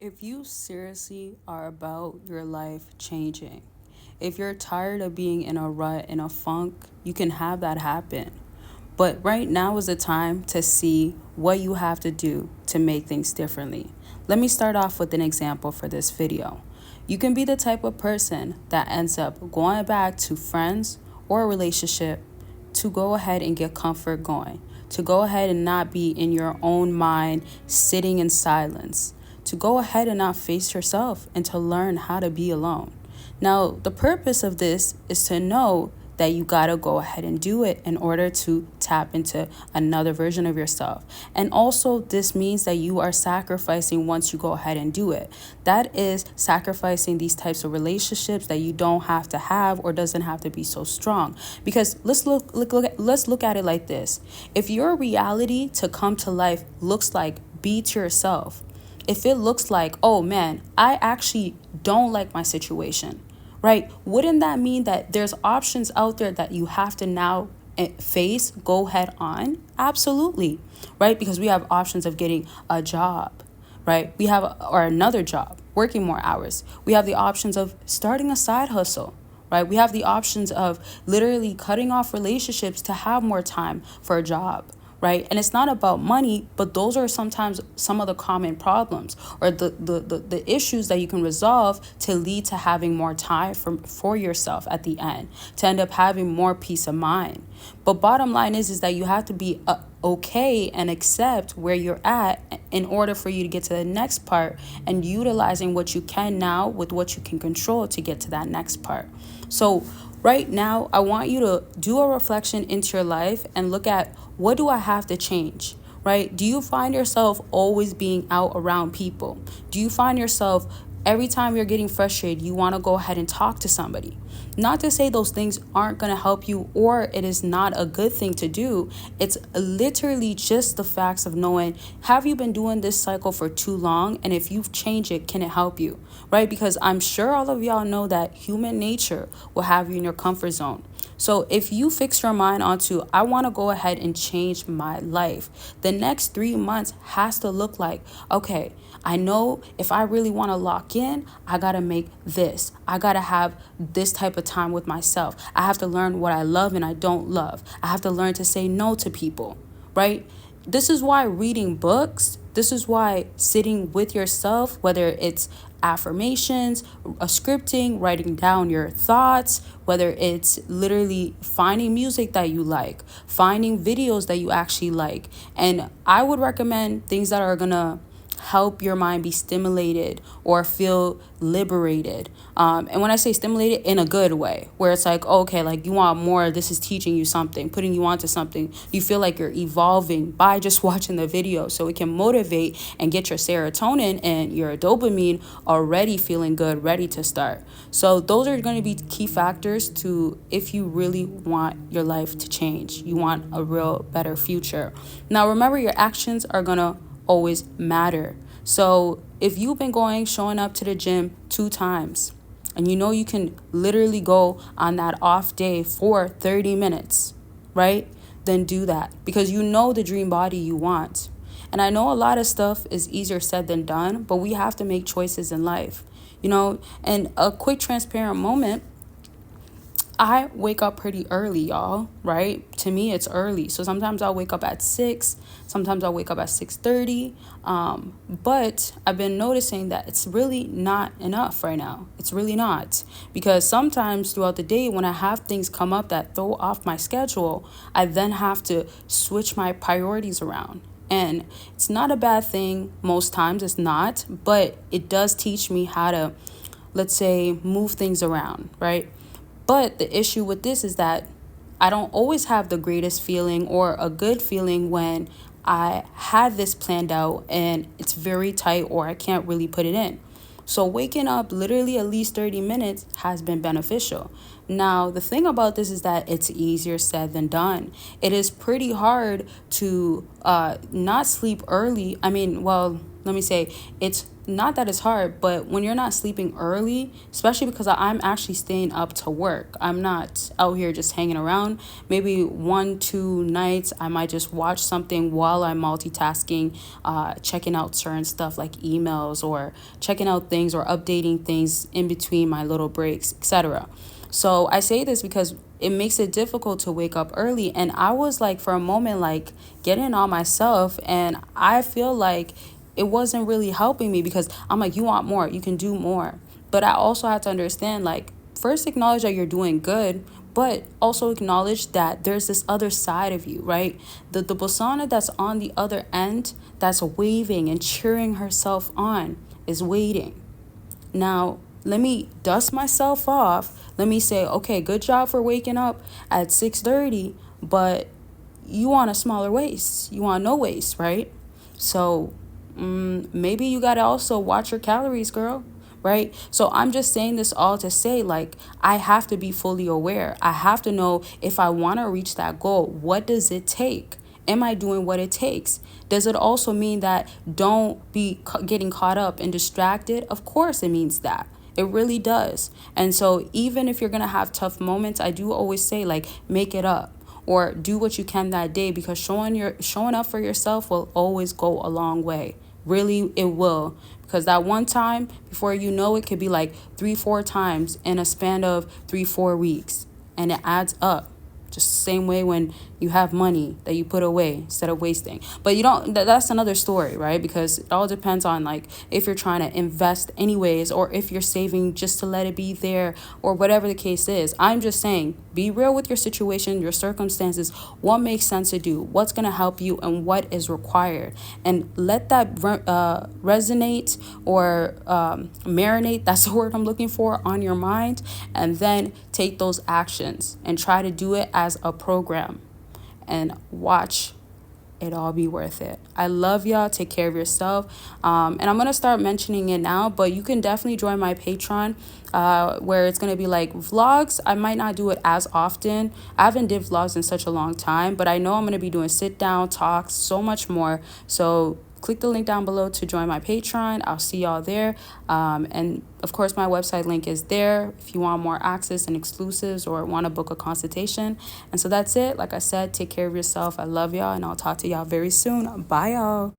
If you seriously are about your life changing, if you're tired of being in a rut, in a funk, you can have that happen. But right now is the time to see what you have to do to make things differently. Let me start off with an example for this video. You can be the type of person that ends up going back to friends or a relationship to go ahead and get comfort going, to go ahead and not be in your own mind sitting in silence, to go ahead and not face yourself and to learn how to be alone. Now, the purpose of this is to know that you got to go ahead and do it in order to tap into another version of yourself. And also, this means that you are sacrificing once you go ahead and do it. That is sacrificing these types of relationships that you don't have to have or doesn't have to be so strong. Because let's look at it like this. If your reality to come to life looks like be to yourself, if it looks like, oh man, I actually don't like my situation, right? Wouldn't that mean that there's options out there that you have to now face, go head on? Absolutely, right? Because we have options of getting a job, right? Or another job, working more hours. We have the options of starting a side hustle, right? We have the options of literally cutting off relationships to have more time for a job, right? And it's not about money, but those are sometimes some of the common problems or the issues that you can resolve to lead to having more time for yourself at the end, to end up having more peace of mind. But bottom line is that you have to be okay and accept where you're at in order for you to get to the next part and utilizing what you can now with what you can control to get to that next part. So right now, I want you to do a reflection into your life and look at, what do I have to change, right? Do you find yourself always being out around people? Do you find yourself every time you're getting frustrated, you want to go ahead and talk to somebody? Not to say those things aren't going to help you or it is not a good thing to do. It's literally just the facts of knowing, have you been doing this cycle for too long? And if you've changed it, can it help you, right? Because I'm sure all of y'all know that human nature will have you in your comfort zone. So if you fix your mind onto, I want to go ahead and change my life, the next 3 months has to look like, okay, I know if I really want to lock in, I got to make this. I got to have this type of time with myself. I have to learn what I love and I don't love. I have to learn to say no to people, right? This is why reading books, this is why sitting with yourself, whether it's affirmations, a scripting, writing down your thoughts, whether it's literally finding music that you like, finding videos that you actually like. And I would recommend things that are going to help your mind be stimulated or feel liberated. And when I say stimulated, in a good way, where it's like, okay, like you want more, this is teaching you something, putting you onto something. You feel like you're evolving by just watching the video. So it can motivate and get your serotonin and your dopamine already feeling good, ready to start. So those are going to be key factors to, if you really want your life to change, you want a real better future. Now, remember, your actions are going to always matter. So if you've been showing up to the gym 2 times and you know you can literally go on that off day for 30 minutes, right? Then do that, because you know the dream body you want. And I know a lot of stuff is easier said than done, but we have to make choices in life, and a quick transparent moment. I wake up pretty early, y'all, right? To me, it's early. So sometimes I'll wake up at 6, sometimes I'll wake up at 6:30. But I've been noticing that it's really not enough right now. It's really not. Because sometimes throughout the day, when I have things come up that throw off my schedule, I then have to switch my priorities around. And it's not a bad thing. Most times it's not, but it does teach me how to, let's say, move things around, right? But the issue with this is that I don't always have the greatest feeling or a good feeling when I had this planned out and it's very tight or I can't really put it in. So waking up literally at least 30 minutes has been beneficial. Now, the thing about this is that it's easier said than done. It is pretty hard to not sleep early. I mean, well, let me say it's not that it's hard, but when you're not sleeping early, especially because I'm actually staying up to work, I'm not out here just hanging around. Maybe 1, 2 nights, I might just watch something while I'm multitasking, checking out certain stuff like emails or checking out things or updating things in between my little breaks, etc. So I say this because it makes it difficult to wake up early. And I was like, for a moment, like getting on myself. And I feel like it wasn't really helping me because I'm like, you want more, you can do more. But I also had to understand, like, first acknowledge that you're doing good, but also acknowledge that there's this other side of you, right? The Bosana that's on the other end, that's waving and cheering herself on, is waiting. Now, let me dust myself off. Let me say, okay, good job for waking up at 6:30, but you want a smaller waist. You want no waist, right? So maybe you got to also watch your calories, girl, right? So I'm just saying this all to say, like, I have to be fully aware. I have to know, if I want to reach that goal, what does it take? Am I doing what it takes? Does it also mean that don't be getting caught up and distracted? Of course, it means that. It really does. And so even if you're going to have tough moments, I do always say, like, make it up or do what you can that day, because showing up for yourself will always go a long way. Really, it will. Because that one time, before you know it, could be like 3, 4 times in a span of 3, 4 weeks. And it adds up. Just the same way when you have money that you put away instead of wasting. But you don't, that's another story, right? Because it all depends on, like, if you're trying to invest anyways, or if you're saving just to let it be there, or whatever the case is. I'm just saying, be real with your situation, your circumstances, what makes sense to do, what's going to help you, and what is required. And let that resonate or marinate, that's the word I'm looking for, on your mind. And then take those actions and try to do it as a program, and watch it all be worth it. I love y'all. Take care of yourself. And I'm going to start mentioning it now, but you can definitely join my Patreon, where it's going to be like vlogs. I might not do it as often. I haven't did vlogs in such a long time, but I know I'm going to be doing sit down talks, so much more. So click the link down below to join my Patreon. I'll see y'all there. And of course, my website link is there if you want more access and exclusives or want to book a consultation. And so that's it. Like I said, take care of yourself. I love y'all, and I'll talk to y'all very soon. Bye, y'all.